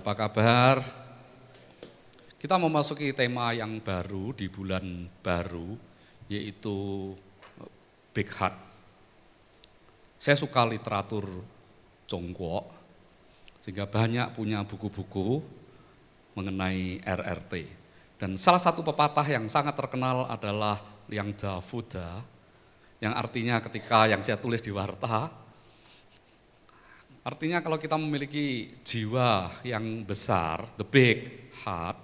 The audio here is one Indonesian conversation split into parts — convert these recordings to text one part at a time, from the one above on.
apa kabar? Kita memasuki tema yang baru di bulan baru, yaitu Big Heart. Saya suka literatur Tiongkok, sehingga banyak punya buku-buku mengenai RRT. Dan salah satu pepatah yang sangat terkenal adalah Liang Da Fuda, yang artinya ketika yang saya tulis di warta, artinya kalau kita memiliki jiwa yang besar, the big heart,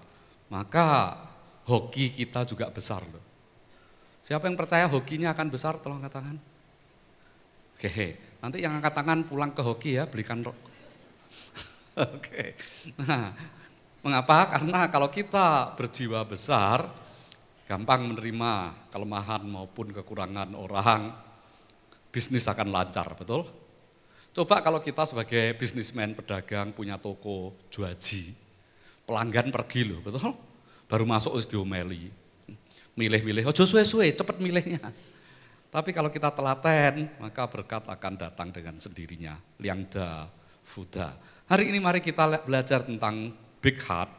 maka hoki kita juga besar loh. Siapa yang percaya hokinya akan besar, tolong angkat tangan. Oke, nanti yang angkat tangan pulang ke hoki ya, belikan rok. Oke, nah mengapa? Karena kalau kita berjiwa besar, gampang menerima kelemahan maupun kekurangan orang, bisnis akan lancar, betul? Coba kalau kita sebagai bisnismen, pedagang, punya toko, juaji, pelanggan pergi loh, betul? Baru masuk wis diomeli, milih-milih, ojo suwe-suwe, cepet milihnya. Tapi kalau kita telaten, maka berkat akan datang dengan sendirinya. Liang Da Fuda. Hari ini mari kita belajar tentang Big Heart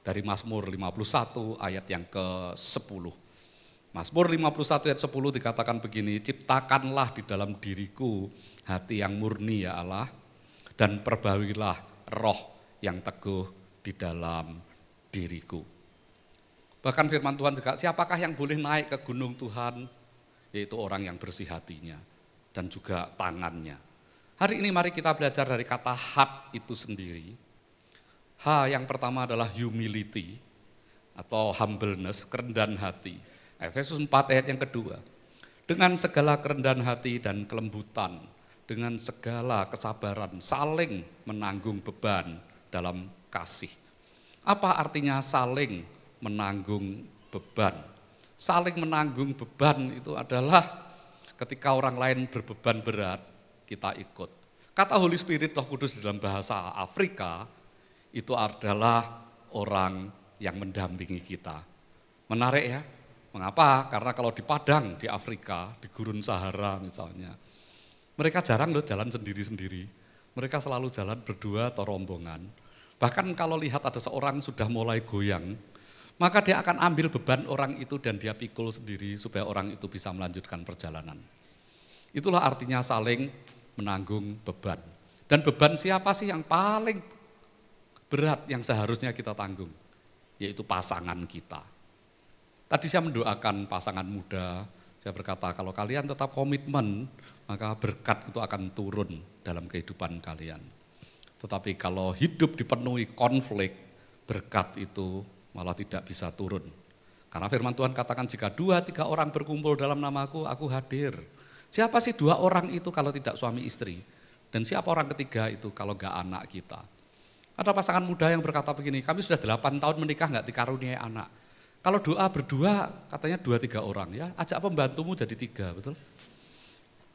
dari Mazmur 51 ayat yang ke-10. Mazmur 51 ayat 10 dikatakan begini, ciptakanlah di dalam diriku hati yang murni ya Allah, dan perbaikilah roh yang teguh di dalam diriku. Bahkan firman Tuhan juga, siapakah yang boleh naik ke gunung Tuhan? Yaitu orang yang bersih hatinya dan juga tangannya. Hari ini mari kita belajar dari kata heart itu sendiri. H yang pertama adalah humility atau humbleness, kerendahan hati. Efesus 4 ayat yang kedua. Dengan segala kerendahan hati dan kelembutan, dengan segala kesabaran, saling menanggung beban dalam kasih. Apa artinya saling menanggung beban? Saling menanggung beban itu adalah ketika orang lain berbeban berat, kita ikut. Kata Holy Spirit, Roh Kudus dalam bahasa Afrika, itu adalah orang yang mendampingi kita. Menarik ya, mengapa? Karena kalau di Padang, di Afrika, di Gurun Sahara misalnya, mereka jarang loh jalan sendiri-sendiri. Mereka selalu jalan berdua atau rombongan. Bahkan kalau lihat ada seorang sudah mulai goyang, maka dia akan ambil beban orang itu dan dia pikul sendiri supaya orang itu bisa melanjutkan perjalanan. Itulah artinya saling menanggung beban. Dan beban siapa sih yang paling berat yang seharusnya kita tanggung? Yaitu pasangan kita. Tadi saya mendoakan pasangan muda, saya berkata kalau kalian tetap komitmen, maka berkat itu akan turun dalam kehidupan kalian. Tetapi kalau hidup dipenuhi konflik, berkat itu malah tidak bisa turun. Karena firman Tuhan katakan jika 2-3 orang berkumpul dalam namaku, aku hadir. Siapa sih 2 orang itu kalau tidak suami istri? Dan siapa orang ketiga itu kalau enggak anak kita? Ada pasangan muda yang berkata begini, kami sudah 8 tahun menikah enggak dikaruniai anak. Kalau doa berdua katanya 2-3 orang ya, ajak pembantumu jadi 3, betul?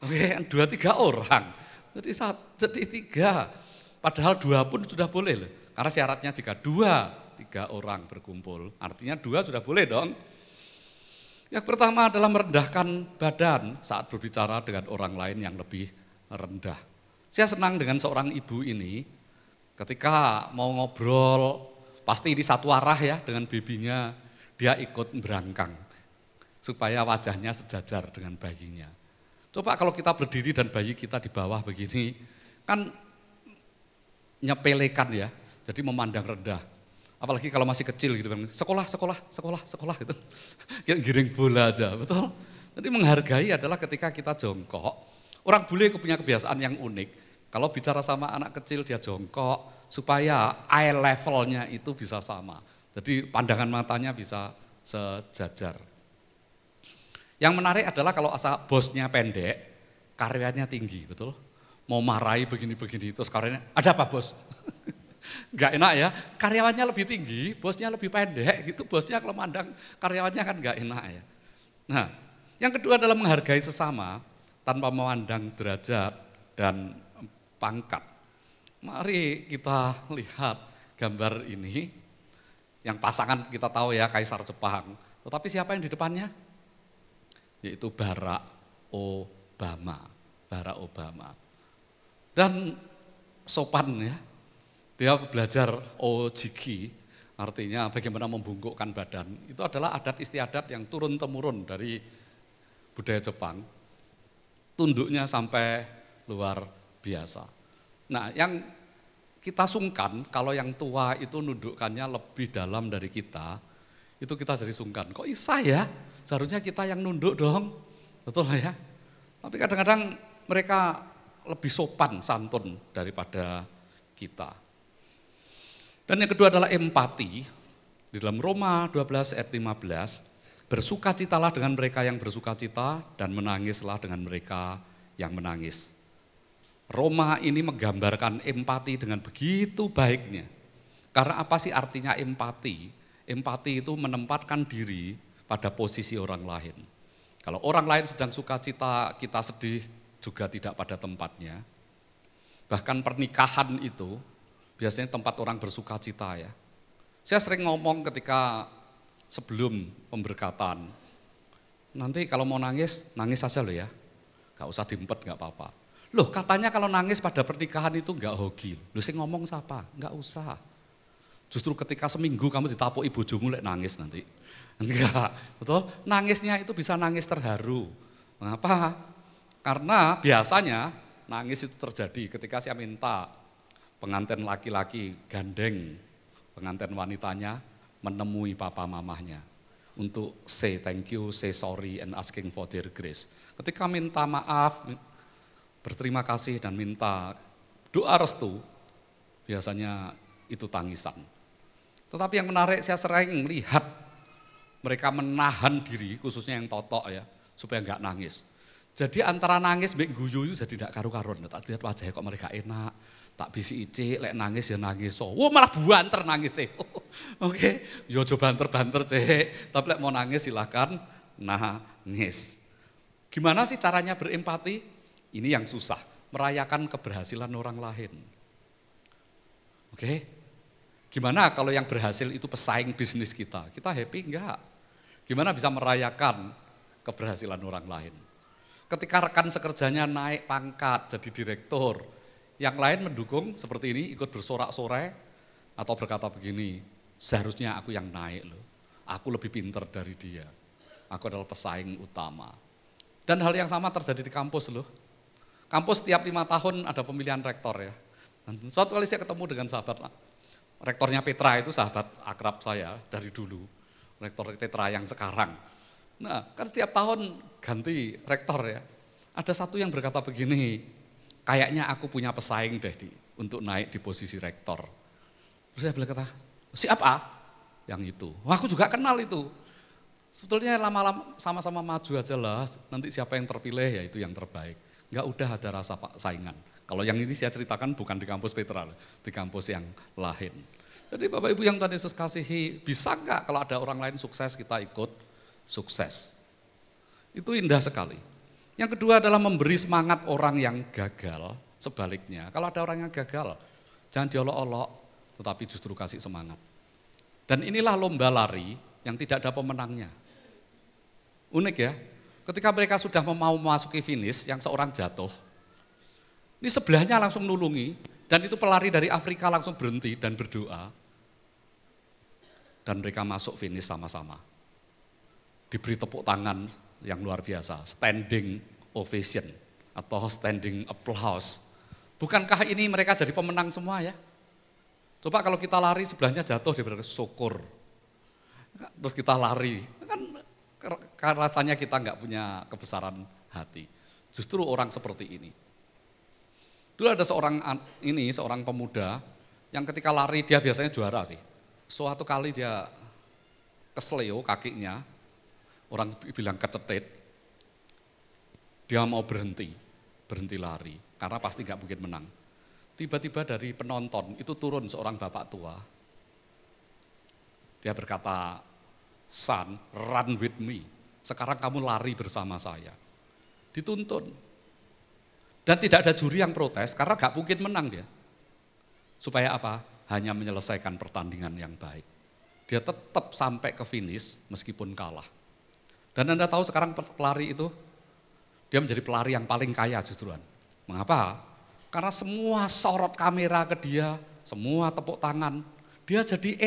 Oke, 2-3 orang, jadi 3. Padahal 2 pun sudah boleh loh. Karena syaratnya jika 2-3 orang berkumpul, artinya 2 sudah boleh dong. Yang pertama adalah merendahkan badan saat berbicara dengan orang lain yang lebih rendah. Saya senang dengan seorang ibu ini, ketika mau ngobrol, pasti ini satu arah ya dengan bebinya, dia ikut berangkang, supaya wajahnya sejajar dengan bayinya. Coba kalau kita berdiri dan bayi kita di bawah begini, kan nyepelekan ya, jadi memandang rendah. Apalagi kalau masih kecil gitu, sekolah gitu, kayak giring bola aja, betul? Jadi menghargai adalah ketika kita jongkok. Orang bule punya kebiasaan yang unik, kalau bicara sama anak kecil dia jongkok, supaya eye levelnya itu bisa sama. Jadi pandangan matanya bisa sejajar. Yang menarik adalah kalau asal bosnya pendek, karyanya tinggi, betul? Mau marahi begini-begini, terus karyanya, ada apa bos? Enggak enak ya, karyawannya lebih tinggi, bosnya lebih pendek, gitu bosnya kalau mandang karyawannya kan enggak enak ya. Nah, yang kedua adalah menghargai sesama tanpa memandang derajat dan pangkat. Mari kita lihat gambar ini, yang pasangan kita tahu ya Kaisar Jepang, tetapi siapa yang di depannya? Yaitu Barack Obama. Dan sopan ya. dia belajar ojiki, artinya bagaimana membungkukkan badan. Itu adalah adat istiadat yang turun-temurun dari budaya Jepang. Tunduknya sampai luar biasa. Nah, yang kita sungkan kalau yang tua itu nundukkannya lebih dalam dari kita, itu kita jadi sungkan. Kok bisa ya? Seharusnya kita yang nunduk dong. Betul ya? Tapi kadang-kadang mereka lebih sopan, santun daripada kita. Dan yang kedua adalah empati. Di dalam Roma 12 ayat 15, bersukacitalah dengan mereka yang bersukacita dan menangislah dengan mereka yang menangis. Roma ini menggambarkan empati dengan begitu baiknya. Karena apa sih artinya empati? Empati itu menempatkan diri pada posisi orang lain. Kalau orang lain sedang sukacita, kita sedih juga tidak pada tempatnya. Bahkan pernikahan itu biasanya tempat orang bersukacita ya. Saya sering ngomong ketika sebelum pemberkatan, nanti kalau mau nangis, nangis saja loh ya. Gak usah diempet, gak apa-apa. Loh katanya kalau nangis pada pernikahan itu gak hoki. Loh saya ngomong siapa? Gak usah. Justru ketika seminggu kamu ditapuk bojomu lek nangis nanti. Enggak, betul? Nangisnya itu bisa nangis terharu. Mengapa? Karena biasanya nangis itu terjadi ketika saya minta pengantin laki-laki gandeng pengantin wanitanya menemui papa mamahnya untuk say thank you, say sorry, and asking for their grace. Ketika minta maaf, berterima kasih dan minta doa restu, biasanya itu tangisan. Tetapi yang menarik saya sering melihat mereka menahan diri, khususnya yang totok ya, supaya enggak nangis. Jadi antara nangis mbek guyu jadi tidak karu-karuan. Tak lihat wajahnya kok mereka enak. Tak bisi icik, lek nangis ya nangis. Wah malah banter nangis sih. Oke, yo coba banter-banter cek. Tapi lek mau nangis silakan nangis. Gimana sih caranya berempati? Ini yang susah, merayakan keberhasilan orang lain. Oke, gimana kalau yang berhasil itu pesaing bisnis kita? Kita happy enggak? Gimana bisa merayakan keberhasilan orang lain? Ketika rekan sekerjanya naik pangkat jadi direktur, yang lain mendukung seperti ini, ikut bersorak-sorai atau berkata begini, seharusnya aku yang naik loh, aku lebih pintar dari dia, aku adalah pesaing utama. Dan hal yang sama terjadi di kampus loh. Kampus setiap 5 tahun ada pemilihan rektor ya. Dan suatu kali saya ketemu dengan sahabat, rektornya Petra itu sahabat akrab saya dari dulu, rektor Petra yang sekarang. Nah kan setiap tahun ganti rektor ya. Ada satu yang berkata begini, kayaknya aku punya pesaing deh untuk naik di posisi rektor. Terus saya bilang kata, siapa? Yang itu. Wah, aku juga kenal itu. Sebetulnya lama-lama sama-sama maju aja lah, nanti siapa yang terpilih ya itu yang terbaik. Enggak udah ada rasa saingan. Kalau yang ini saya ceritakan bukan di kampus Petra, di kampus yang lain. Jadi Bapak Ibu yang Tuhan Yesus kasihi, bisa enggak kalau ada orang lain sukses kita ikut sukses? Itu indah sekali. Yang kedua adalah memberi semangat orang yang gagal. Sebaliknya, kalau ada orang yang gagal, jangan diolok-olok, tetapi justru kasih semangat. Dan inilah lomba lari yang tidak ada pemenangnya. Unik ya, ketika mereka sudah mau memasuki finish, yang seorang jatuh, ini sebelahnya langsung nulungi, dan itu pelari dari Afrika langsung berhenti dan berdoa. Dan mereka masuk finish sama-sama. Diberi tepuk tangan yang luar biasa, standing ovation atau standing applause. Bukankah ini mereka jadi pemenang semua ya? Coba kalau kita lari sebelahnya jatuh, dia bersyukur. Terus kita lari, kan rasanya kita nggak punya kebesaran hati. Justru orang seperti ini. Dulu ada seorang pemuda yang ketika lari dia biasanya juara sih. Suatu kali dia kesleo kakinya, orang bilang kecetit, dia mau berhenti lari, karena pasti gak mungkin menang. Tiba-tiba dari penonton itu turun seorang bapak tua, dia berkata, son, run with me, sekarang kamu lari bersama saya. Dituntun. Dan tidak ada juri yang protes, karena gak mungkin menang dia. Supaya apa? Hanya menyelesaikan pertandingan yang baik. Dia tetap sampai ke finish meskipun kalah. Dan Anda tahu sekarang pelari itu, dia menjadi pelari yang paling kaya justruan. Mengapa? Karena semua sorot kamera ke dia, semua tepuk tangan. Dia jadi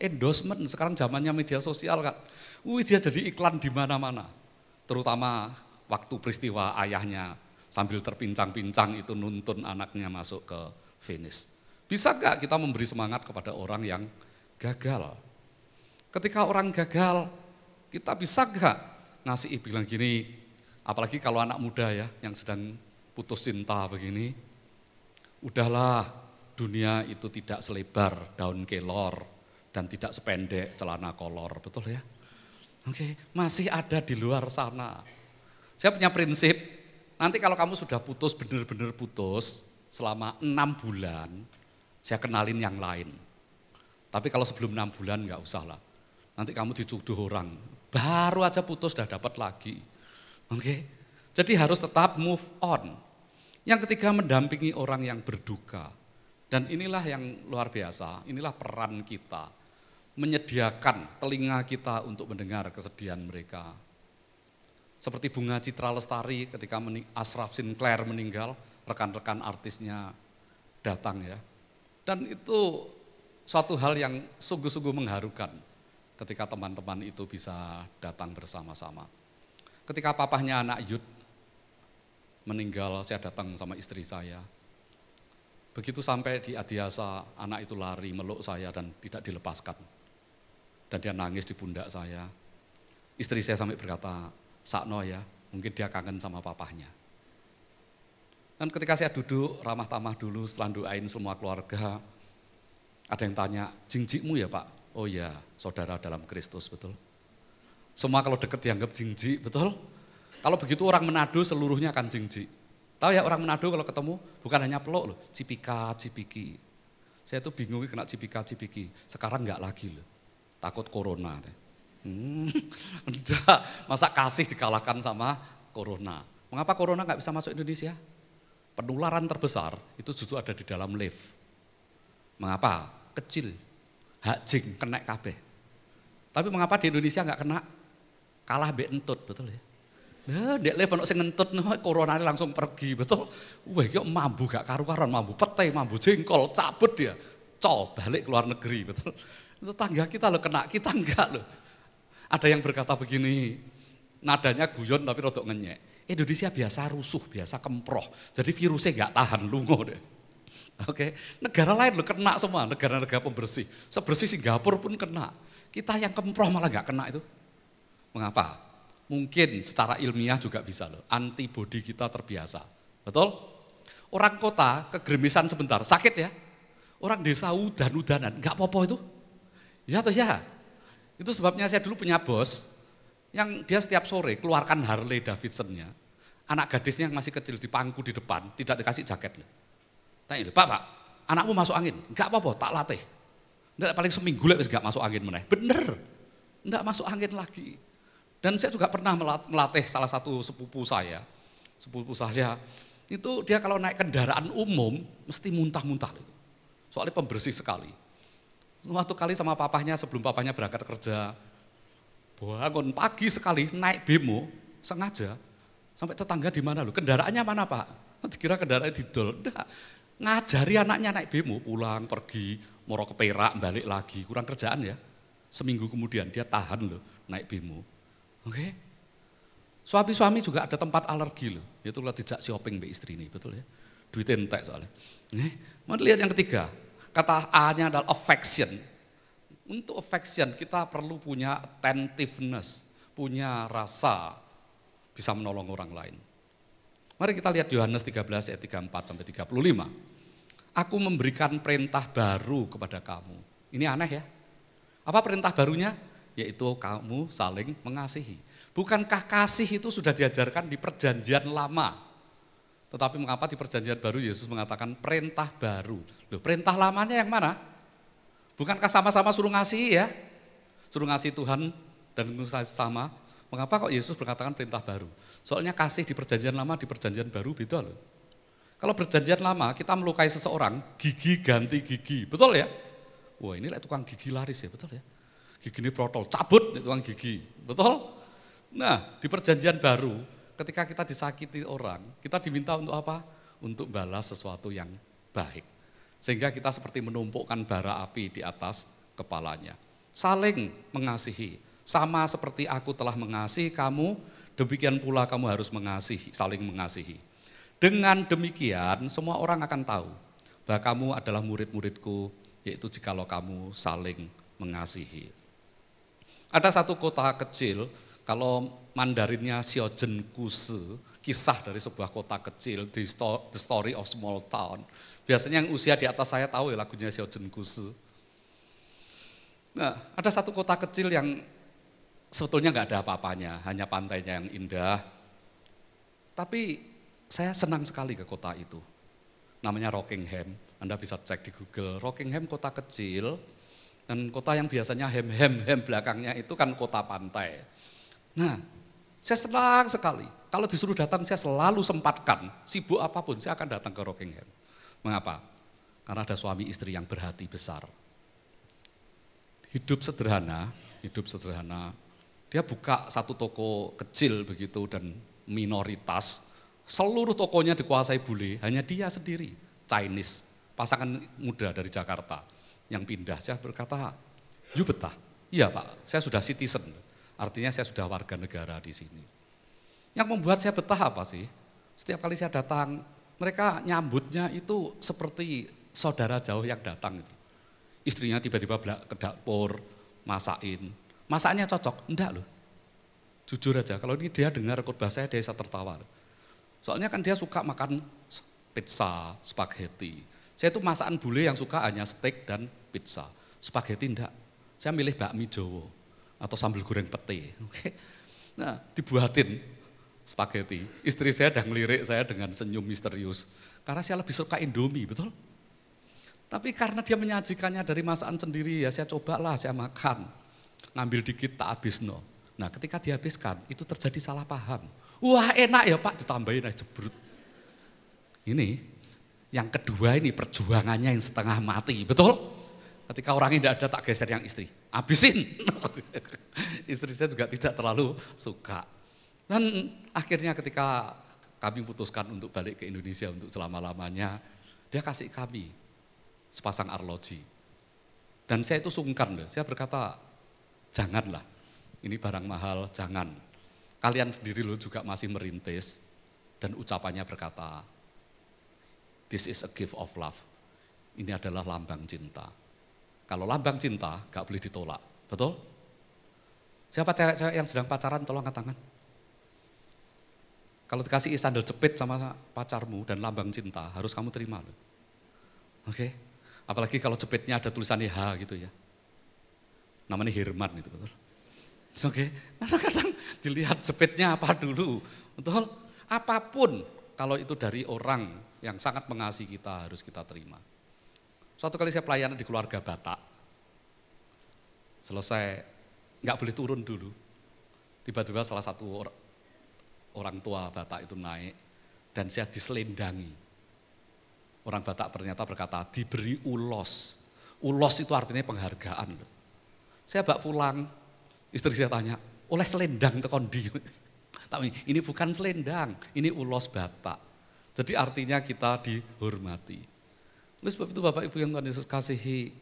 endorsement, sekarang zamannya media sosial kan. Dia jadi iklan di mana-mana. Terutama waktu peristiwa ayahnya sambil terpincang-pincang itu nuntun anaknya masuk ke finish. Bisa gak kita memberi semangat kepada orang yang gagal? Ketika orang gagal, kita bisa gak ngasih bilang gini, apalagi kalau anak muda ya yang sedang putus cinta begini, udahlah dunia itu tidak selebar daun kelor dan tidak sependek celana kolor, betul ya? Oke, masih ada di luar sana. Saya punya prinsip, nanti kalau kamu sudah putus, benar-benar putus, selama 6 bulan, saya kenalin yang lain. Tapi kalau sebelum 6 bulan nggak usah lah. Nanti kamu dituduh orang, baru aja putus udah dapat lagi. Oke, jadi harus tetap move on. Yang ketiga mendampingi orang yang berduka. Dan inilah yang luar biasa, inilah peran kita. Menyediakan telinga kita untuk mendengar kesedihan mereka. Seperti Bunga Citra Lestari ketika Ashraf Sinclair meninggal, rekan-rekan artisnya datang ya. Dan itu suatu hal yang sungguh-sungguh mengharukan ketika teman-teman itu bisa datang bersama-sama. Ketika papahnya anak Yud meninggal, saya datang sama istri saya. Begitu sampai di Adiasa, anak itu lari meluk saya dan tidak dilepaskan. Dan dia nangis di pundak saya. Istri saya sampai berkata, Sakno ya, mungkin dia kangen sama papahnya. Dan ketika saya duduk, ramah tamah dulu, setelah doain semua keluarga, ada yang tanya, jingjikmu ya Pak? Oh ya, saudara dalam Kristus, betul. Semua kalau dekat dianggap jingjik, betul. Kalau begitu orang Manado seluruhnya akan jingjik. Tahu ya orang Manado kalau ketemu, bukan hanya peluk loh, cipika, cipiki. Saya tuh bingung kena cipika, cipiki, sekarang enggak lagi loh, takut corona. Enggak, masa kasih dikalahkan sama corona. Mengapa corona enggak bisa masuk Indonesia? Penularan terbesar itu justru ada di dalam lift. Mengapa? Kecil, hak jing, kena kabeh. Tapi mengapa di Indonesia enggak kena? Kalah mbek entut, betul ya? Nah, dek lift ono sing ngentut, corona langsung pergi, betul? Wah, kok mambu gak karu-karuan, mambu petai, mambu jengkol, cabut dia. Balik ke luar negeri, betul? Itu tangga kita loh kena, kita enggak loh. Ada yang berkata begini, nadanya guyon tapi rodok ngenyek. Indonesia biasa rusuh, biasa kemproh. Jadi virusnya enggak tahan, lungo deh. Oke, negara lain loh kena semua, negara-negara pembersih. Sebersih Singapura pun kena. Kita yang kemproh malah enggak kena itu. Mengapa? Mungkin secara ilmiah juga bisa loh, antibodi kita terbiasa. Betul? Orang kota kegermisan sebentar, sakit ya. Orang desa udan-udanan, enggak apa-apa itu. Ya atau ya? Itu sebabnya saya dulu punya bos, yang dia setiap sore keluarkan Harley Davidson-nya. Anak gadisnya yang masih kecil di pangku di depan, tidak dikasih jaket. Tanya, Pak, anakmu masuk angin? Enggak apa-apa, tak latih. Enggak, paling seminggu lagi enggak masuk angin meneh. Bener, enggak masuk angin lagi. Dan saya juga pernah melatih salah satu sepupu saya, itu dia kalau naik kendaraan umum mesti muntah-muntah. Soalnya pembersih sekali. Suatu kali sama papahnya sebelum papahnya berangkat kerja, bangun pagi sekali naik bemo sengaja sampai tetangga di mana loh, kendaraannya mana Pak? Dikira kendaraannya didol, enggak. Ngajari anaknya naik bemo, pulang pergi, moro ke Perak, balik lagi, kurang kerjaan ya. Seminggu kemudian dia tahan loh naik bemo. Oke, suami-suami juga ada tempat alergi loh, yaitu kalau tidak shopping mbak istri ini, betul ya? Duit entek soalnya. Mau lihat yang ketiga, kata A-nya adalah affection. Untuk affection kita perlu punya attentiveness, punya rasa bisa menolong orang lain. Mari kita lihat Yohanes 13 ayat 34 sampai 35. Aku memberikan perintah baru kepada kamu. Ini aneh ya? Apa perintah barunya? Yaitu kamu saling mengasihi. Bukankah kasih itu sudah diajarkan di perjanjian lama? Tetapi mengapa di perjanjian baru Yesus mengatakan perintah baru? Loh, perintah lamanya yang mana? Bukankah sama-sama suruh ngasihi ya? Suruh ngasihi Tuhan dan sama. Mengapa kok Yesus berkatakan perintah baru? Soalnya kasih di perjanjian lama, di perjanjian baru beda loh. Kalau perjanjian lama kita melukai seseorang, gigi ganti gigi, betul ya? Wah ini tukang gigi laris ya, betul ya? Gigi ini protol, cabut nih tukang gigi, betul? Nah di perjanjian baru ketika kita disakiti orang, kita diminta untuk apa? Untuk balas sesuatu yang baik. Sehingga kita seperti menumpukkan bara api di atas kepalanya. Saling mengasihi, sama seperti aku telah mengasihi kamu, demikian pula kamu harus mengasihi, saling mengasihi. Dengan demikian semua orang akan tahu bahwa kamu adalah murid-muridku, yaitu jikalau kamu saling mengasihi. Ada satu kota kecil, kalau Mandarinnya Xiaozhenkuse, kisah dari sebuah kota kecil, The Story of Small Town. Biasanya yang usia di atas saya tahu ya lagunya Xiaozhenkuse. Nah, ada satu kota kecil yang sebetulnya nggak ada apa-apanya, hanya pantainya yang indah. Tapi saya senang sekali ke kota itu. Namanya Rockingham, Anda bisa cek di Google. Rockingham kota kecil, dan kota yang biasanya hem belakangnya itu kan kota pantai. Nah, saya senang sekali. Kalau disuruh datang saya selalu sempatkan, sibuk apapun saya akan datang ke Rockingham. Mengapa? Karena ada suami istri yang berhati besar. Hidup sederhana, dia buka satu toko kecil begitu dan minoritas, seluruh tokonya dikuasai bule, hanya dia sendiri, Chinese, pasangan muda dari Jakarta yang pindah. Saya berkata, you betah? Iya Pak, saya sudah citizen, artinya saya sudah warga negara di sini. Yang membuat saya betah apa sih? Setiap kali saya datang, mereka nyambutnya itu seperti saudara jauh yang datang. Istrinya tiba-tiba ke dapur, masaknya cocok, enggak loh. Jujur aja, kalau ini dia dengar khotbah saya, dia bisa tertawa. Soalnya kan dia suka makan pizza, spaghetti. Saya itu masakan bule yang suka hanya steak dan pizza. Spaghetti enggak, saya milih bakmi Jawa atau sambal goreng pete. Oke. Nah, dibuatin spaghetti. Istri saya udah ngelirik saya dengan senyum misterius. Karena saya lebih suka Indomie, betul? Tapi karena dia menyajikannya dari masakan sendiri, ya saya cobalah, saya makan. Ngambil dikit tak habis no. Nah ketika dihabiskan, itu terjadi salah paham. Wah enak ya Pak, ditambahin aja jebrut. Ini, yang kedua ini perjuangannya yang setengah mati, betul? Ketika orang ini tidak ada, tak geser yang istri. Habisin. Istri saya juga tidak terlalu suka. Dan akhirnya ketika kami putuskan untuk balik ke Indonesia untuk selama-lamanya, dia kasih kami sepasang arloji. Dan saya itu sungkan loh, saya berkata, janganlah, ini barang mahal, jangan. Kalian sendiri loh juga masih merintis, dan ucapannya berkata, this is a gift of love. Ini adalah lambang cinta. Kalau lambang cinta, gak boleh ditolak, betul? Siapa cewek-cewek yang sedang pacaran, tolong angkat tangan. Kalau dikasih sandal jepit sama pacarmu dan lambang cinta, harus kamu terima loh. Oke? Apalagi kalau jepitnya ada tulisannya H gitu ya. Namanya Herman itu, betul? Oke? Kadang-kadang dilihat jepitnya apa dulu, betul? Apapun kalau itu dari orang yang sangat mengasihi kita, harus kita terima. Suatu kali saya pelayanan di keluarga Batak. Selesai, nggak boleh turun dulu. Tiba-tiba salah satu orang tua Batak itu naik dan saya diselendangi. Orang Batak ternyata berkata, diberi ulos. Ulos itu artinya penghargaan. Saya bawa pulang, istri saya tanya, oleh selendang tekon di. Tapi ini bukan selendang, ini ulos Batak. Jadi artinya kita dihormati. Oleh sebab itu Bapak Ibu yang Tuhan Yesus kasihi,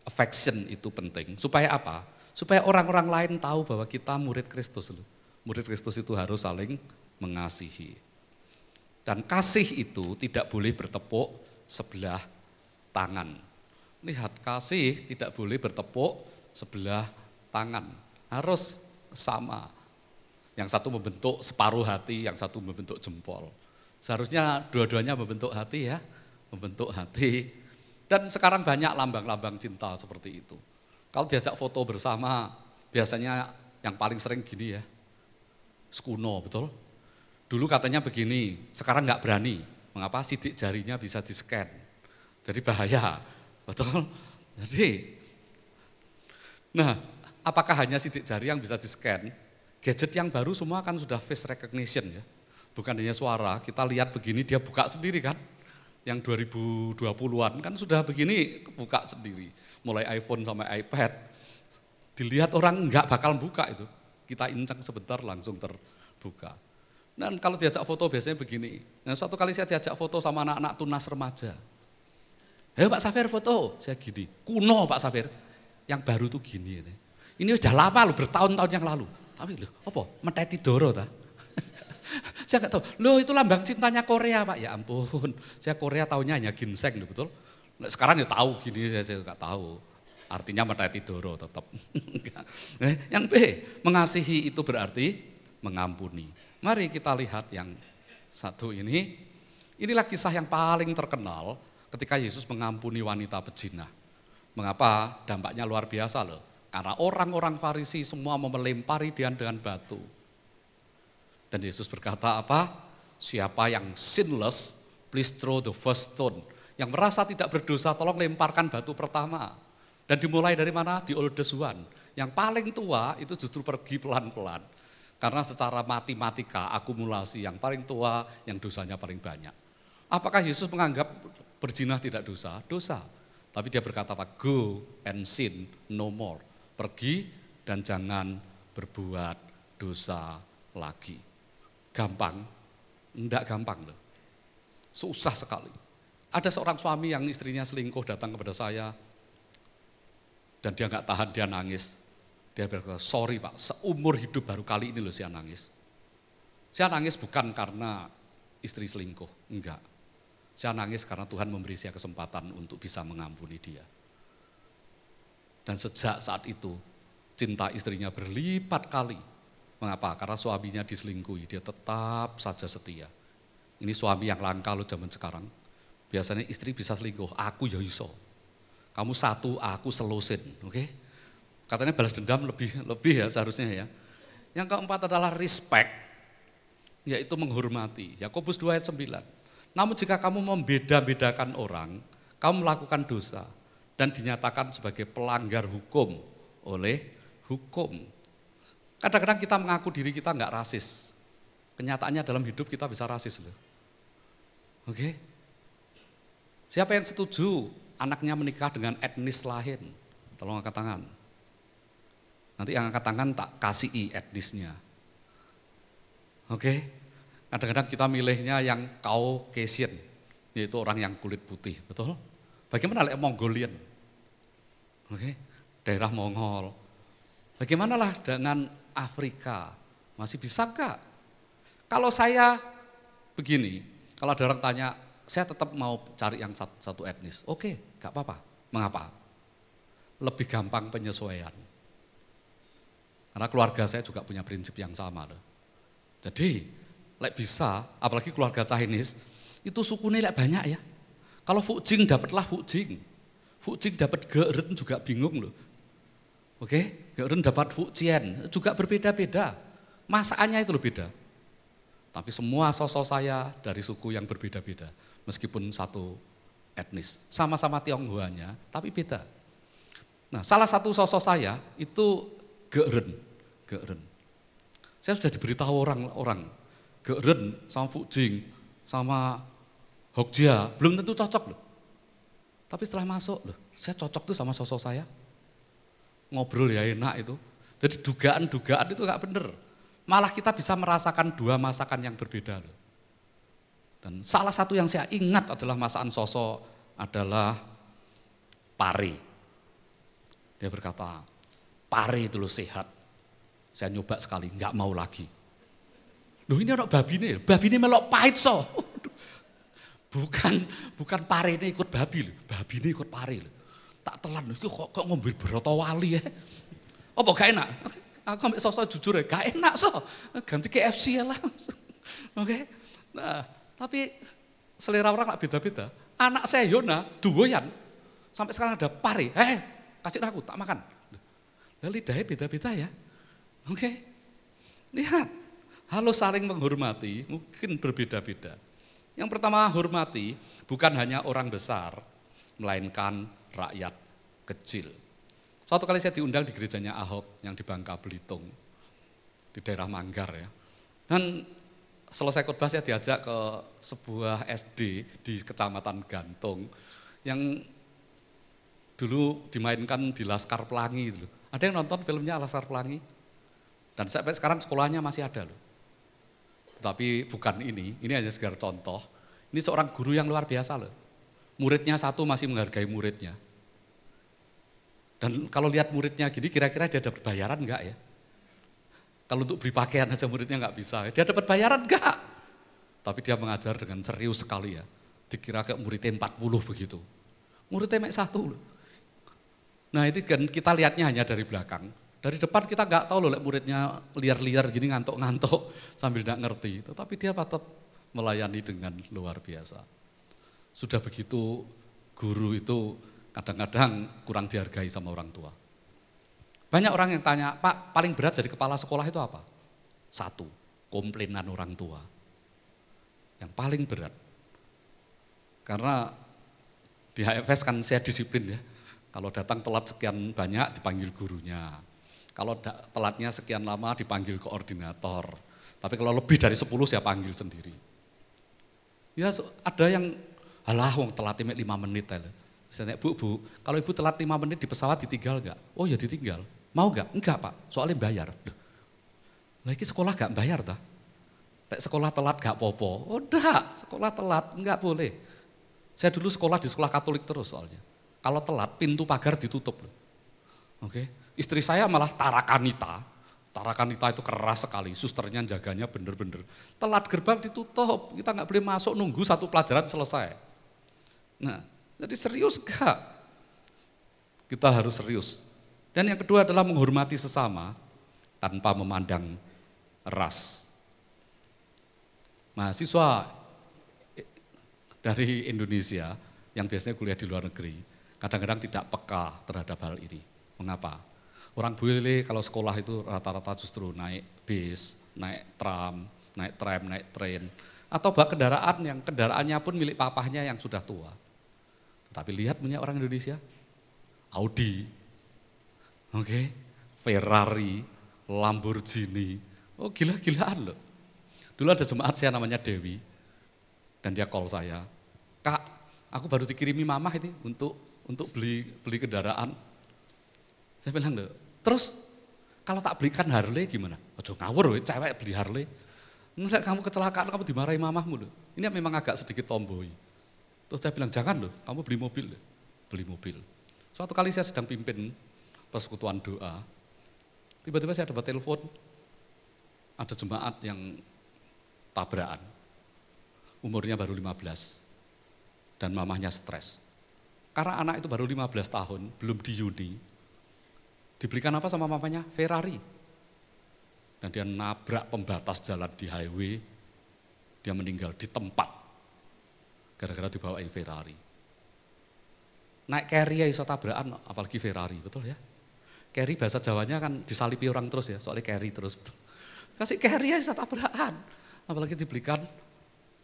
affection itu penting. Supaya apa? Supaya orang-orang lain tahu bahwa kita murid Kristus. Murid Kristus itu harus saling mengasihi. Dan kasih itu tidak boleh bertepuk sebelah tangan. Lihat, kasih tidak boleh bertepuk sebelah tangan. Harus sama. Yang satu membentuk separuh hati, yang satu membentuk jempol. Seharusnya dua-duanya membentuk hati ya. Membentuk hati. Dan sekarang banyak lambang-lambang cinta seperti itu. Kalau diajak foto bersama, biasanya yang paling sering gini ya. Sekuno, betul? Dulu katanya begini, sekarang nggak berani. Mengapa? Sidik jarinya bisa di-scan. Jadi bahaya, betul? Jadi, nah apakah hanya sidik jari yang bisa di-scan? Gadget yang baru semua kan sudah face recognition ya. Bukan hanya suara, kita lihat begini dia buka sendiri kan. Yang 2020-an kan sudah begini buka sendiri. Mulai iPhone sampai iPad. Dilihat orang nggak bakal buka itu. Kita incang sebentar langsung terbuka. Dan kalau diajak foto biasanya begini. Nah, suatu kali saya diajak foto sama anak-anak tunas remaja. Ayo Pak Safir foto, saya gini, kuno Pak Safir, yang baru tuh gini. Ini udah lama loh, bertahun-tahun yang lalu. Tapi loh, apa? Meteti Doro ta? Saya nggak tahu, loh itu lambang cintanya Korea Pak, ya ampun. Saya Korea taunya hanya ginseng loh, betul. Nah, sekarang ya tahu gini, saya nggak tahu. Artinya Meteti Doro tetap. Yang B, mengasihi itu berarti mengampuni. Mari kita lihat yang satu ini. Inilah kisah yang paling terkenal ketika Yesus mengampuni wanita pezina. Mengapa? Dampaknya luar biasa loh. Karena orang-orang Farisi semua mau melempari dia dengan batu. Dan Yesus berkata apa? Siapa yang sinless, please throw the first stone. Yang merasa tidak berdosa, tolong lemparkan batu pertama. Dan dimulai dari mana? The oldest one. Yang paling tua itu justru pergi pelan-pelan. Karena secara matematika, akumulasi yang paling tua, yang dosanya paling banyak. Apakah Yesus menganggap berzina tidak dosa? Dosa. Tapi dia berkata apa? Go and sin no more. Pergi dan jangan berbuat dosa lagi. Gampang? Enggak gampang loh. Susah sekali. Ada seorang suami yang istrinya selingkuh datang kepada saya. Dan dia enggak tahan, dia nangis. Dia berkata, sorry Pak, seumur hidup baru kali ini loh saya nangis. Saya nangis bukan karena istri selingkuh, enggak. Saya nangis karena Tuhan memberi saya kesempatan untuk bisa mengampuni dia. Dan sejak saat itu, cinta istrinya berlipat kali. Mengapa? Karena suaminya diselingkuhi, dia tetap saja setia. Ini suami yang langka loh zaman sekarang. Biasanya istri bisa selingkuh, aku ya iso. Kamu satu, aku selusin, oke? Katanya balas dendam lebih ya seharusnya ya. Yang keempat adalah respect, yaitu menghormati. Yakobus 2 ayat 9. Namun jika kamu membeda-bedakan orang, kamu melakukan dosa dan dinyatakan sebagai pelanggar hukum oleh hukum. Kadang-kadang kita mengaku diri kita enggak rasis. Kenyataannya dalam hidup kita bisa rasis loh. Oke? Siapa yang setuju anaknya menikah dengan etnis lain? Tolong angkat tangan. Nanti yang angkat tangan tak kasih etnisnya. Oke? Kadang-kadang kita milihnya yang Caucasian, yaitu orang yang kulit putih, betul? Bagaimana like Mongolian? Oke? Daerah Mongol. Bagaimanalah dengan Afrika? Masih bisa enggak? Kalau saya begini, kalau ada orang tanya, saya tetap mau cari yang satu etnis. Oke, enggak apa-apa. Mengapa? Lebih gampang penyesuaian. Karena keluarga saya juga punya prinsip yang sama loh. Jadi, lek bisa, apalagi keluarga Chinese, itu sukunya lek banyak ya. Kalau Fujing dapatlah Fujing. Fujing dapat Geren juga bingung loh. Oke, Geren dapat Fujian, juga berbeda-beda. Masakannya itu loh beda. Tapi semua sosok saya dari suku yang berbeda-beda. Meskipun satu etnis. Sama-sama Tionghoanya, tapi beda. Nah, salah satu sosok saya itu Geren. Saya sudah diberitahu orang-orang, Geren sama Fujing sama Hokjia belum tentu cocok loh. Tapi setelah masuk loh, saya cocok tuh sama sosok saya. Ngobrol ya enak itu. Jadi dugaan-dugaan itu gak bener. Malah kita bisa merasakan dua masakan yang berbeda loh. Dan salah satu yang saya ingat adalah masakan sosok adalah pare. Dia berkata, pare itu loh sehat. Saya nyoba sekali, gak mau lagi. Loh ini ada babi ini melok pahit so. Bukan pare ini ikut babi loh, babi ini ikut pare loh. Tak telan, kok ngombe broto wali ya. Apa gak enak? Aku ambil sosok jujur ya, gak enak so. Ganti KFC ya lah. Oke. Nah, tapi selera orang gak beda-beda. Anak saya Yona, doyan. Sampai sekarang ada pare, kasih aku, tak makan. Lah lidahnya beda-beda ya. Oke. Lihat. Harus saling menghormati, mungkin berbeda-beda. Yang pertama hormati bukan hanya orang besar, melainkan rakyat kecil. Suatu kali saya diundang di gerejanya Ahok yang di Bangka Belitung, di daerah Manggar ya. Dan selesai khotbah saya diajak ke sebuah SD di Kecamatan Gantung yang dulu dimainkan di Laskar Pelangi. Ada yang nonton filmnya Laskar Pelangi? Dan sampai sekarang sekolahnya masih ada loh. Tapi bukan ini hanya sekedar contoh. Ini seorang guru yang luar biasa loh. muridnya satu masih menghargai muridnya. Dan kalau lihat muridnya gini, kira-kira dia dapat bayaran enggak ya? Kalau untuk beli pakaian aja muridnya enggak bisa, dia dapat bayaran enggak? Tapi dia mengajar dengan serius sekali ya. Dikira kayak muridnya 40 begitu. Muridnya mek satu loh. Nah itu kan kita lihatnya hanya dari belakang. Dari depan kita enggak tahu loh muridnya liar-liar gini ngantuk-ngantuk sambil enggak ngerti. Tetapi dia tetap melayani dengan luar biasa. Sudah begitu guru itu kadang-kadang kurang dihargai sama orang tua. Banyak orang yang tanya, Pak paling berat jadi kepala sekolah itu apa? Satu, komplainan orang tua. Yang paling berat. Karena di HFS kan saya disiplin ya. Kalau datang telat sekian banyak dipanggil gurunya. Kalau telatnya sekian lama dipanggil koordinator. Tapi kalau lebih dari 10 saya panggil sendiri. Ya ada yang, alah wong telatnya 5 menit. Saya tanya, Bu, kalau ibu telat 5 menit di pesawat ditinggal enggak? Oh ya ditinggal. Mau enggak? Enggak Pak, soalnya bayar. Nah ini sekolah enggak bayar tak? Sekolah telat enggak popo. Oh enggak, sekolah telat enggak boleh. Saya dulu sekolah di sekolah Katolik terus soalnya. Kalau telat pintu pagar ditutup. Oke. Istri saya malah tarakanita. Tarakanita itu keras sekali, susternya jaganya bener-bener. Telat gerbang ditutup, kita enggak boleh masuk nunggu satu pelajaran selesai. Nah, jadi serius enggak? Kita harus serius. Dan yang kedua adalah menghormati sesama tanpa memandang ras. Mahasiswa dari Indonesia yang biasanya kuliah di luar negeri, kadang-kadang tidak peka terhadap hal ini. Mengapa? Orang bule kalau sekolah itu rata-rata justru naik bis, naik tram, naik tram, naik train, atau bawa kendaraan yang kendaraannya pun milik papahnya yang sudah tua. Tapi lihat punya orang Indonesia, Audi, Ferrari, Lamborghini, oh gila-gilaan loh. Dulu ada jemaat saya namanya Dewi, dan dia call saya, Kak, aku baru dikirimi mamah ini untuk beli kendaraan. Saya bilang loh, terus kalau tak belikan Harley gimana? Aduh ngawur loh, cewek beli Harley. Enggak, kamu kecelakaan, kamu dimarahi mamahmu loh. Ini memang agak sedikit tomboy. Terus saya bilang, jangan loh, kamu beli mobil. Suatu kali saya sedang pimpin persekutuan doa, tiba-tiba saya dapat telepon, ada jemaat yang tabrakan, umurnya baru 15, dan mamahnya stres. Karena anak itu baru 15 tahun, belum diuni, dibelikan apa sama mamanya? Ferrari. Dan dia nabrak pembatas jalan di highway, dia meninggal di tempat, gara-gara dibawain Ferrari. Naik carry ya iso tabrakan, apalagi Ferrari, betul ya? Carry bahasa Jawanya kan disalipi orang terus ya, soalnya carry terus. Betul. Kasih carry ya iso tabrakan, apalagi dibelikan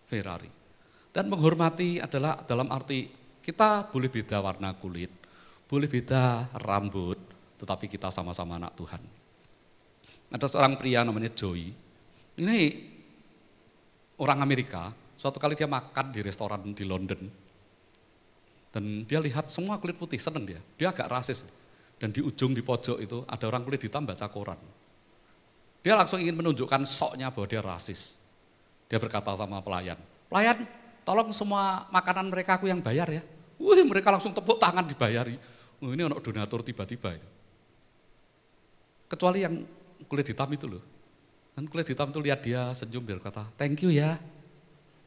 Ferrari. Dan menghormati adalah dalam arti kita boleh beda warna kulit, boleh beda rambut, tetapi kita sama-sama anak Tuhan. Ada seorang pria namanya Joey, ini orang Amerika, suatu kali dia makan di restoran di London. Dan dia lihat semua kulit putih, seneng dia agak rasis. Dan di ujung di pojok itu ada orang kulit hitam baca koran. Dia langsung ingin menunjukkan soknya bahwa dia rasis. Dia berkata sama pelayan, tolong semua makanan mereka aku yang bayar ya. Wih, mereka langsung tepuk tangan dibayari. Ini anak donatur tiba-tiba itu. Kecuali yang kulit hitam itu loh. Dan kulit hitam itu lihat dia senyum, dia berkata, thank you ya.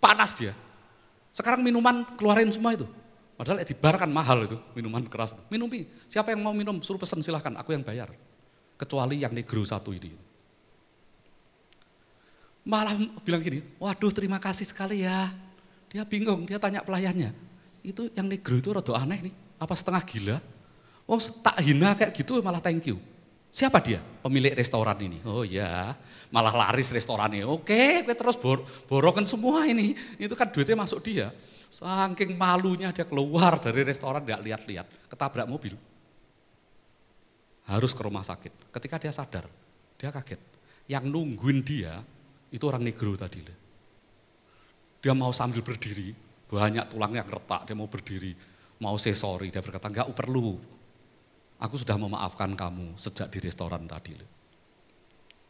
Panas dia. Sekarang minuman keluarin semua itu. Padahal di bar kan mahal itu, minuman keras. Minumi, siapa yang mau minum suruh pesan silahkan, aku yang bayar. Kecuali yang negro satu ini. Malah bilang gini, waduh terima kasih sekali ya. Dia bingung, dia tanya pelayannya, itu yang negro itu rada aneh nih, apa setengah gila? Oh tak hina kayak gitu malah thank you. Siapa dia? Pemilik restoran ini. Oh ya, malah laris restorannya. Oke, terus borokan semua ini. Itu kan duitnya masuk dia. Saking malunya dia keluar dari restoran, gak lihat-lihat, ketabrak mobil. Harus ke rumah sakit. Ketika dia sadar, dia kaget. Yang nungguin dia, itu orang negro tadi. Dia mau sambil berdiri, banyak tulang yang retak, dia mau berdiri, mau say sorry. Dia berkata, enggak perlu, aku sudah memaafkan kamu sejak di restoran tadi.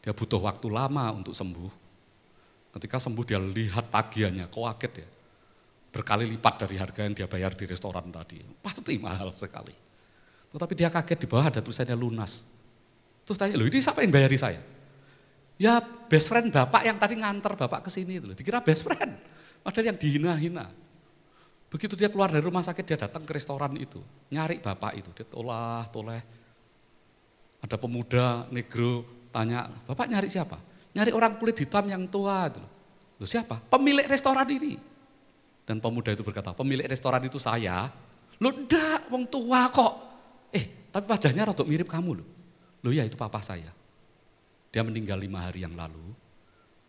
Dia butuh waktu lama untuk sembuh. Ketika sembuh dia lihat tagihannya, kok kaget ya. berkali lipat dari harga yang dia bayar di restoran tadi. Pasti mahal sekali. Tetapi dia kaget di bawah ada tulisannya lunas. Terus tanya, loh ini siapa yang bayari saya? Ya best friend bapak yang tadi nganter bapak ke sini itu. Dikira best friend, padahal yang dihina-hina. Begitu dia keluar dari rumah sakit, dia datang ke restoran itu, nyari bapak itu, dia toleh. Ada pemuda negro tanya, bapak nyari siapa? Nyari orang kulit hitam yang tua. Loh siapa? Pemilik restoran ini. Dan pemuda itu berkata, pemilik restoran itu saya. Loh enggak, wong tua kok. Tapi wajahnya rada mirip kamu loh. Loh ya itu papa saya. Dia meninggal 5 hari yang lalu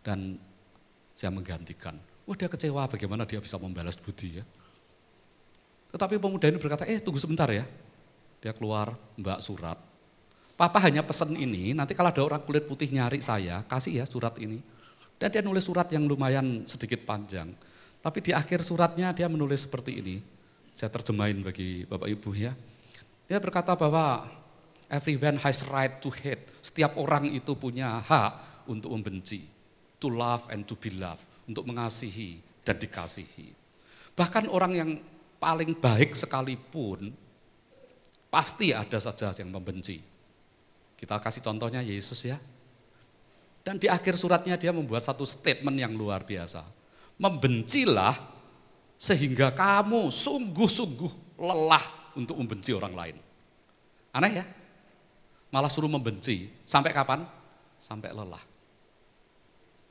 dan saya menggantikan. Wah dia kecewa bagaimana dia bisa membalas budi ya. Tetapi pemuda ini berkata, tunggu sebentar ya. Dia keluar, mbak surat. Papa hanya pesan ini, nanti kalau ada orang kulit putih nyari saya, kasih ya surat ini. Dan dia nulis surat yang lumayan sedikit panjang. Tapi di akhir suratnya dia menulis seperti ini. Saya terjemahin bagi Bapak Ibu ya. Dia berkata bahwa everyone has right to hate. Setiap orang itu punya hak untuk membenci. To love and to be loved. Untuk mengasihi dan dikasihi. Bahkan orang yang paling baik sekalipun, pasti ada saja yang membenci. Kita kasih contohnya Yesus ya. Dan di akhir suratnya dia membuat satu statement yang luar biasa. Membencilah sehingga kamu sungguh-sungguh lelah untuk membenci orang lain. Aneh ya? Malah suruh membenci. Sampai kapan? Sampai lelah.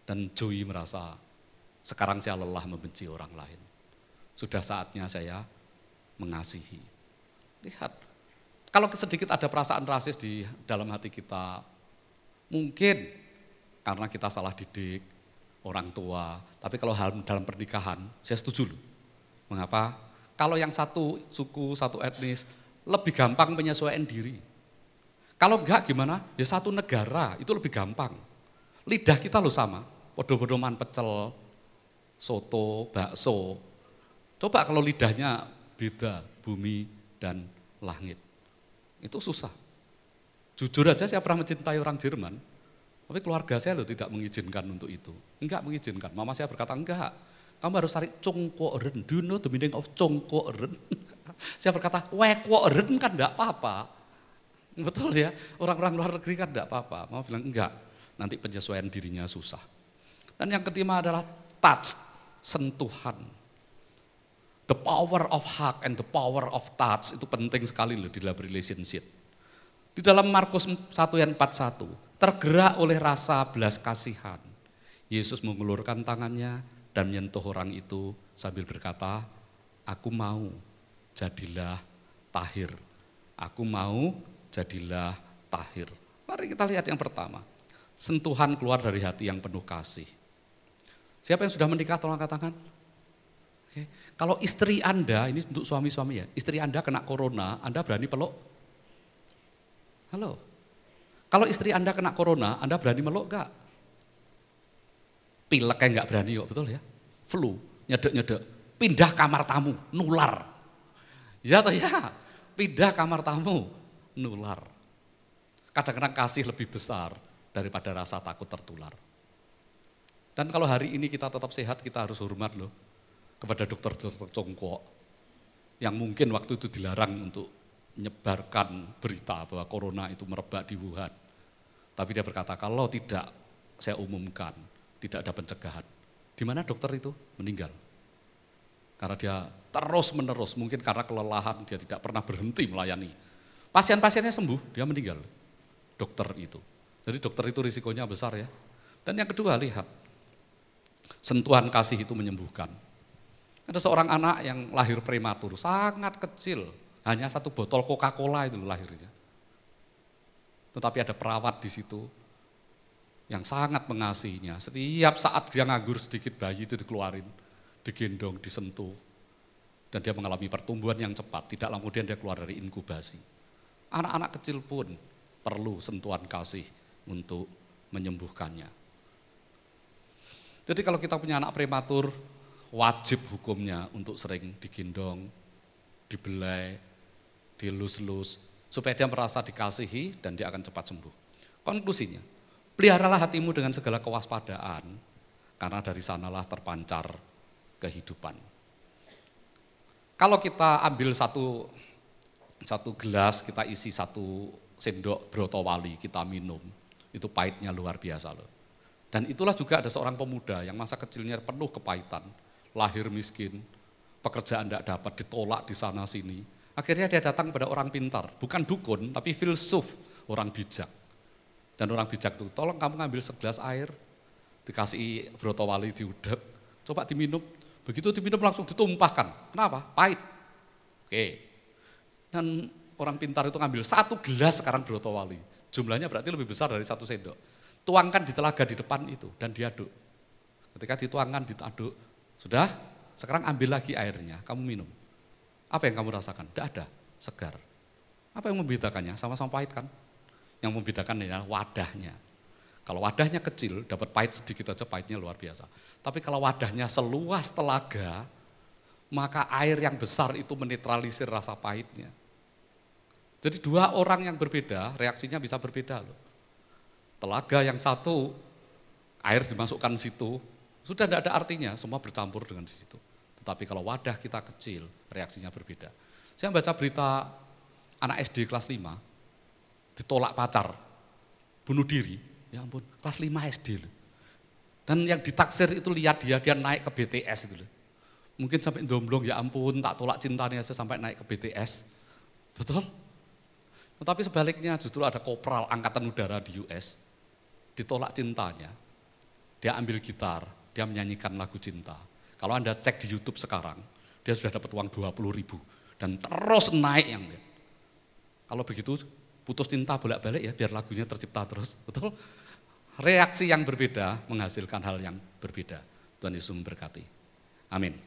Dan Joey merasa, sekarang saya lelah membenci orang lain. Sudah saatnya saya mengasihi. Lihat, kalau sedikit ada perasaan rasis di dalam hati kita, mungkin karena kita salah didik, orang tua. Tapi kalau hal dalam pernikahan, saya setuju loh. Mengapa? Kalau yang satu suku, satu etnis, lebih gampang menyesuaikan diri. Kalau enggak gimana? Ya satu negara, itu lebih gampang. Lidah kita loh sama, podo-podo man pecel, soto, bakso. Coba kalau lidahnya beda, bumi dan langit. Itu susah. Jujur aja saya pernah mencintai orang Jerman, tapi keluarga saya loh tidak mengizinkan untuk itu. Enggak mengizinkan, mama saya berkata enggak. Kamu harus cari congkoren, do you know the meaning of congkoren? Saya berkata, wekworen kan enggak apa-apa. Betul ya, orang-orang luar negeri kan enggak apa-apa. Mama bilang enggak, nanti penyesuaian dirinya susah. Dan yang kelima adalah touch, sentuhan. The power of hug and the power of touch itu penting sekali loh di dalam relationship. Di dalam Markus 1 ayat 41, tergerak oleh rasa belas kasihan, Yesus mengulurkan tangannya dan menyentuh orang itu sambil berkata, aku mau jadilah tahir. Aku mau jadilah tahir. Mari kita lihat yang pertama. Sentuhan keluar dari hati yang penuh kasih. Siapa yang sudah menikah tolong angkat tangan? Oke. Kalau istri Anda, ini untuk suami-suami ya, istri Anda kena corona, Anda berani peluk? Halo? Kalau istri Anda kena corona, Anda berani meluk enggak? Pilek kayak enggak berani kok, betul ya? Flu, nyedek-nyedek, pindah kamar tamu, nular. Ya toh ya, pindah kamar tamu, nular. Kadang-kadang kasih lebih besar daripada rasa takut tertular. Dan kalau hari ini kita tetap sehat, kita harus hormat loh kepada dokter-dokter congkok yang mungkin waktu itu dilarang untuk menyebarkan berita bahwa corona itu merebak di Wuhan. Tapi dia berkata, kalau tidak saya umumkan, tidak ada pencegahan. Di mana dokter itu meninggal? Karena dia terus-menerus, mungkin karena kelelahan, dia tidak pernah berhenti melayani. Pasien-pasiennya sembuh, dia meninggal. Dokter itu. Jadi dokter itu risikonya besar ya. Dan yang kedua, lihat. Sentuhan kasih itu menyembuhkan. Ada seorang anak yang lahir prematur, sangat kecil. Hanya 1 botol Coca-Cola itu lahirnya. Tetapi ada perawat di situ yang sangat mengasihinya. Setiap saat dia nganggur sedikit, bayi itu dikeluarin, digendong, disentuh. Dan dia mengalami pertumbuhan yang cepat, tidak lama kemudian dia keluar dari inkubasi. Anak-anak kecil pun perlu sentuhan kasih untuk menyembuhkannya. Jadi kalau kita punya anak prematur, wajib hukumnya untuk sering digendong, dibelai, dilus-lus, supaya dia merasa dikasihi dan dia akan cepat sembuh. Konklusinya, peliharalah hatimu dengan segala kewaspadaan, karena dari sanalah terpancar kehidupan. Kalau kita ambil satu gelas, kita isi 1 sendok broto wali, kita minum, itu pahitnya luar biasa loh. Dan itulah juga ada seorang pemuda yang masa kecilnya penuh kepahitan, lahir miskin, pekerjaan tidak dapat, ditolak di sana sini. Akhirnya dia datang pada orang pintar, bukan dukun, tapi filsuf, orang bijak. Dan orang bijak itu, tolong kamu ngambil segelas air, dikasih broto wali diudek, coba diminum. Begitu diminum langsung ditumpahkan. Kenapa? Pahit. Oke. Dan orang pintar itu ngambil 1 gelas sekarang broto wali. Jumlahnya berarti lebih besar dari 1 sendok. Tuangkan di telaga di depan itu dan diaduk. Ketika dituangkan, diaduk, sudah, sekarang ambil lagi airnya, kamu minum. Apa yang kamu rasakan? Tidak ada, segar. Apa yang membedakannya? Sama-sama pahit kan? Yang membedakan adalah wadahnya. Kalau wadahnya kecil, dapat pahit sedikit aja, pahitnya luar biasa. Tapi kalau wadahnya seluas telaga, maka air yang besar itu menetralisir rasa pahitnya. Jadi 2 orang yang berbeda, reaksinya bisa berbeda loh. Telaga yang satu, air dimasukkan situ, sudah tidak ada artinya, semua bercampur dengan di situ. Tetapi kalau wadah kita kecil, reaksinya berbeda. Saya baca berita anak SD kelas 5, ditolak pacar, bunuh diri, ya ampun, kelas 5 SD loh. Dan yang ditaksir itu lihat dia naik ke BTS itu loh. Mungkin sampai domblong, ya ampun, tak tolak cintanya saya sampai naik ke BTS. Betul? Tetapi sebaliknya justru ada kopral angkatan udara di US, ditolak cintanya, dia ambil gitar, dia menyanyikan lagu cinta. Kalau Anda cek di YouTube sekarang, dia sudah dapat uang 20.000 dan terus naik yang lihat. Kalau begitu putus cinta bolak-balik ya, biar lagunya tercipta terus, betul? Reaksi yang berbeda menghasilkan hal yang berbeda. Tuhan Yesus memberkati. Amin.